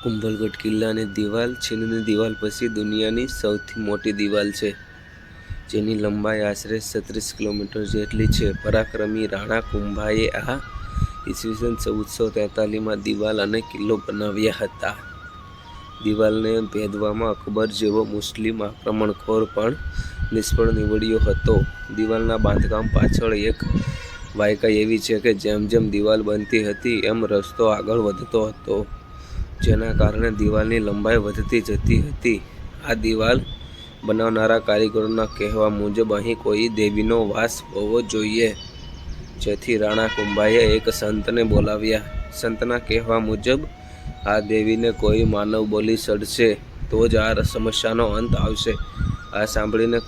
કુંભલગઢ કિલ્લાની દિવાલ ચીનની દિવાલ પછી દુનિયાની સૌથી મોટી દિવાલ છે, જેની લંબાઈ આશરે 36 કિલોમીટર જેટલી છે. પરાક્રમી રાણા કુંભાએ આ ઈસવીસન 1443માં દિવાલ અને કિલ્લો બનાવ્યા હતા. દિવાલને ભેદવામાં અકબર જેવો મુસ્લિમ આક્રમણખોર પણ નિષ્ફળ નીવડ્યો હતો. દિવાલના બાંધકામ પાછળ એક વાયકા એવી છે કે જેમ જેમ દિવાલ બનતી હતી એમ રસ્તો આગળ વધતો હતો, જેના કારણે દિવાલની લંબાઈ વધતી જતી હતી. આ દિવાલ બનાવનારા કારીગરોના કહેવા મુજબ અહીં કોઈ દેવીનો વાસ હોવો જોઈએ, જેથી રાણા કુંભાએ એક સંતને બોલાવ્યા. સંતના કહેવા મુજબ આ દેવીને કોઈ માનવ બલિ ચડશે તો જ આ સમસ્યાનો અંત આવશે. આ સાંભળીને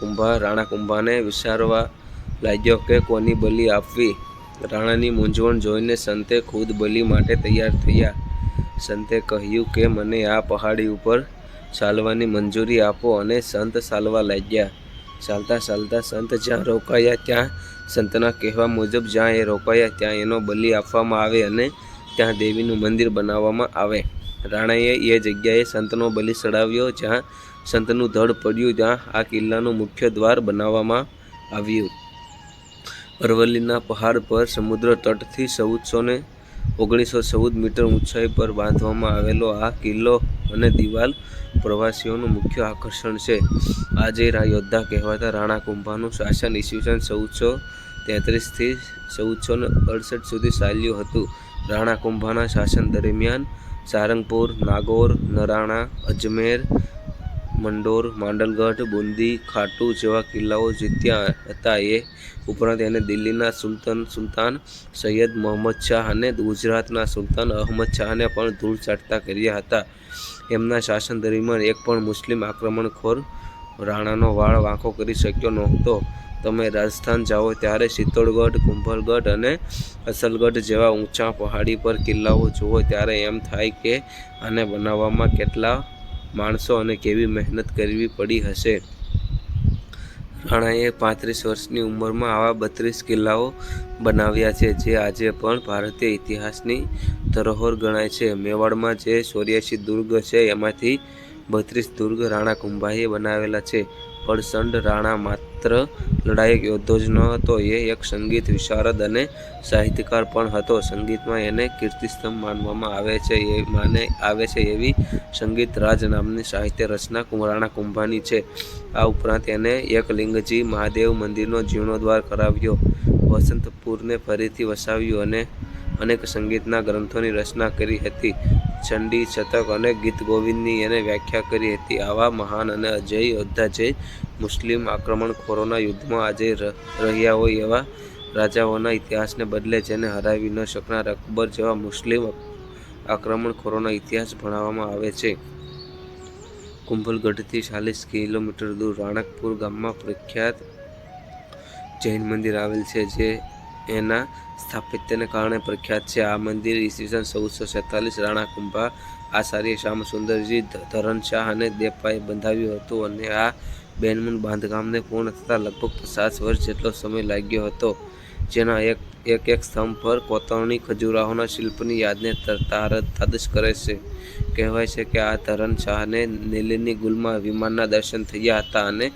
રાણા કુંભાને વિચારવા લાગ્યો કે કોની બલિ આપવી. રાણાની મૂંઝવણ જોઈને સંતે ખુદ બલિ માટે તૈયાર થયા. સંતે કહ્યું કે મને આ પહાડી ઉપર ચાલવાની મંજૂરી આપો, અને સંત ચાલવા લાગ્યા. ચાલતા ચાલતા સંત જ્યાં રોકાયા ત્યાં સંતના કહેવા મુજબ જ્યાં એ રોકાયા ત્યાં એનો બલિ આપવામાં આવે અને ત્યાં દેવીનું મંદિર બનાવવામાં આવે. રાણાએ એ જગ્યાએ સંતનો બલિ ચડાવ્યો. જ્યાં સંતનું ધડ પડ્યું ત્યાં આ કિલ્લાનું મુખ્ય દ્વાર બનાવવામાં આવ્યું. અરવલ્લીના પહાડ પર સમુદ્ર તટથી 1914 મીટર ઊંચાઈ પર બાંધવામાં આવેલો આ કિલ્લો અને દિવાલ પ્રવાસીઓનું મુખ્ય આકર્ષણ છે. આજે યોદ્ધા કહેવાતા રાણા કુંભાનું શાસન ઈસવીસન 1433થી 1468 સુધી ચાલ્યું હતું. રાણા કુંભાના શાસન દરમિયાન સારંગપુર, નાગૌર, નરાણા, અજમેર, મંડોર, માંડલગઢ, બુંદી, ખાટુ જેવા કિલ્લાઓ જીત્યા હતા. એ ઉપરાંત એને દિલ્હીના સુલતાન સૈયદ મોહમ્મદ શાહ અને ગુજરાતના સુલતાન અહમદ શાહને પણ ધૂળ ચાટતા કર્યા હતા. એમના શાસન દરમિયાન એક પણ મુસ્લિમ આક્રમણખોર રાણાનો વાળ વાંકો કરી શક્યો નહોતો. તમે રાજસ્થાન જાઓ ત્યારે ચિત્તોડગઢ, કુંભલગઢ અને અસલગઢ જેવા ઊંચા પહાડી પર કિલ્લાઓ જુઓ ત્યારે એમ થાય કે આને બનાવવામાં કેટલા માણસો અને કેવી મહેનત કરવી પડી હશે. રાણાએ 35 વર્ષની ઉંમરમાં આવા 32 કિલ્લાઓ બનાવ્યા છે, જે આજે પણ ભારતીય ઇતિહાસની ધરોહર ગણાય છે. મેવાડમાં જે 84 દુર્ગ છે એમાંથી 32 દુર્ગ રાણા કુંભાએ બનાવેલા છે. પડસંડ રાણા માત્ર લડાયક યોદ્ધો જ ન હતો, એ એક સંગીત વિશારદ અને સાહિત્યકાર પણ હતો. સંગીતમાં એને કીર્તિસ્તંભ માનવામાં આવે છે એવી સંગીત રાજ નામની સાહિત્ય રચના રાણા કુંભાની છે. આ ઉપરાંત એને એકલિંગજી મહાદેવ મંદિરનો જીર્ણોદ્ધાર કરાવ્યો, વસંતપુરને ફરીથી વસાવ્યું અને અનેક સંગીતના ગ્રંથોની રચના કરી હતી. ચંડી, શતક અને ગીત ગોવિંદની એને વ્યાખ્યા કરી હતી. આવા મહાન અને અજેય યોદ્ધા જે મુસ્લિમ આક્રમણખોરોના યુદ્ધમાં આજે રહ્યા હોય એવા રાજાઓના ઇતિહાસને બદલે જેને હરાવી ન શકનાર અકબર જેવા મુસ્લિમ આક્રમણખોરોનો ઇતિહાસ ભણાવવામાં આવે છે. કુંભલગઢથી 40 કિલોમીટર દૂર રાણકપુર ગામમાં પ્રખ્યાત જૈન મંદિર આવેલ છે, જે એના સ્થાપત્યને કારણે પ્રખ્યાત છે. આ મંદિર ઈસવીસન 1446 રાણા કુંભા, આચાર્ય શ્યામસુંદરજી, ધરણશાહ અને દેપાએ બંધાવ્યું હતું, અને આ બેનમૂન બાંધકામને પૂર્ણ થતાં લગભગ 50 વર્ષ જેટલો સમય લાગ્યો હતો. જેના એક સ્તંભ પર કોતરણી ખજૂરાહોના શિલ્પની યાદને તાદશ કરે છે. કહેવાય છે કે આ ધરણશાહને દિલ્હીની ગુલમાં વિમાનના દર્શન થયા હતા, અને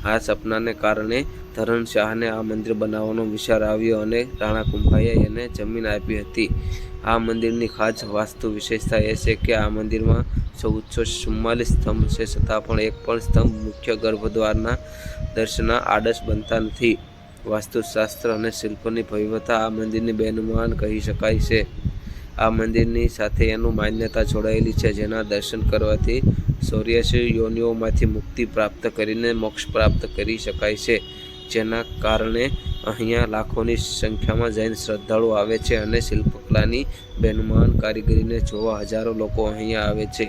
આ સપનાને કારણે ધરણશાહને આ મંદિર બનાવવાનો વિચાર આવ્યો અને રાણા કુંભાએ એને જમીન આપી હતી. આ મંદિરની ખાસ વાસ્તુ વિશેષતા એ છે કે આ મંદિરમાં 1444 સ્તંભ છે, છતાં પણ એક પણ સ્તંભ મુખ્ય ગર્ભદ્વારના દર્શના આડશ બનતા નથી. વાસ્તુશાસ્ત્ર અને શિલ્પની ભવ્યતા આ મંદિરની બેનમાન કહી શકાય છે. આ મંદિરની સાથે એનું માન્યતા જોડાયેલી છે, જેના દર્શન કરવાથી 84 યોનિઓમાંથી મુક્તિ પ્રાપ્ત કરીને મોક્ષ પ્રાપ્ત કરી શકાય છે. જેના કારણે અહીંયા લાખોની સંખ્યામાં જૈન શ્રદ્ધાળુઓ આવે છે અને શિલ્પકલાની બેનમાન કારીગરીને જોવા હજારો લોકો અહીંયા આવે છે.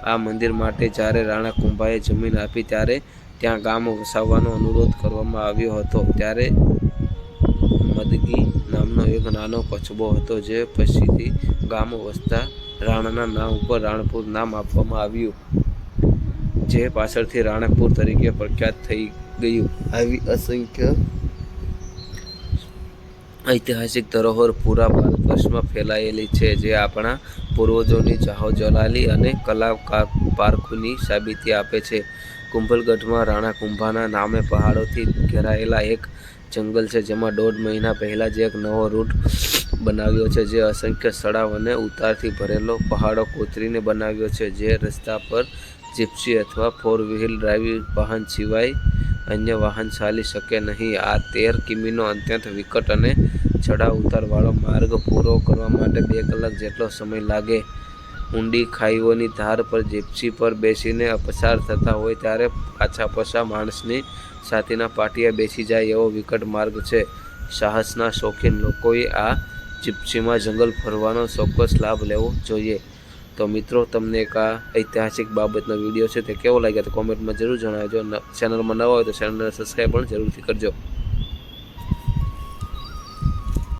આ મંદિર માટે જ્યારે રાણા કુંભાએ જમીન આપી ત્યારે ત્યાં ગામ વસાવવાનો અનુરોધ કરવામાં આવ્યો હતો. ત્યારે મદગી નામનો એક નાનો કસ્બો હતો, જે પછીથી ગામ વસતા રાણાના નામ ઉપર રાણપુર નામ આપવામાં આવ્યું, જે પાછળથી રાણકપુર તરીકે પ્રખ્યાત થઈ ગયું. આવી અસંખ્ય ઐતિહાસિક ધરોહર પૂરા ભારત વર્ષમાં ફેલાયેલી છે, જે આપણા પૂર્વજોની જાહોજલાલી અને કલા પારખુની સાબિતી આપે છે. કુંભલગઢમાં રાણા કુંભાના નામે પહાડોથી ઘેરાયેલા એક જંગલ છે, જેમાં 1.5 મહિના પહેલાં જ એક નવો રૂટ બનાવ્યો છે, જે અસંખ્ય ચડાવ અને ઉતારથી ભરેલો પહાડો કોતરીને બનાવ્યો છે. જે રસ્તા પર જીપ્સી અથવા 4-વ્હીલ ડ્રાઈવ વાહન સિવાય અન્ય વાહન ચાલી શકે નહીં. આ 13 કિમીનો અત્યંત વિકટ અને ચડાવ ઉતારવાળો માર્ગ પૂરો કરવા માટે 2 કલાક જેટલો સમય લાગે. ઊંડી ખાઈઓની ધાર પર જીપ્સી પર બેસીને પસાર થતા હોય ત્યારે પાછા માણસની છાતીના પાટિયા બેસી જાય એવો વિકટ માર્ગ છે. સાહસના શોખીન લોકોએ આ જીપ્સીમાં જંગલ ફરવાનો ચોક્કસ લાભ લેવો જોઈએ. તો મિત્રો, તમને એક આ ઐતિહાસિક બાબતનો વિડીયો છે તે કેવો લાગ્યો તો કોમેન્ટમાં જરૂર જણાવજો. ચેનલમાં નવા હોય તો ચેનલને સબસ્ક્રાઈબ પણ જરૂરથી કરજો.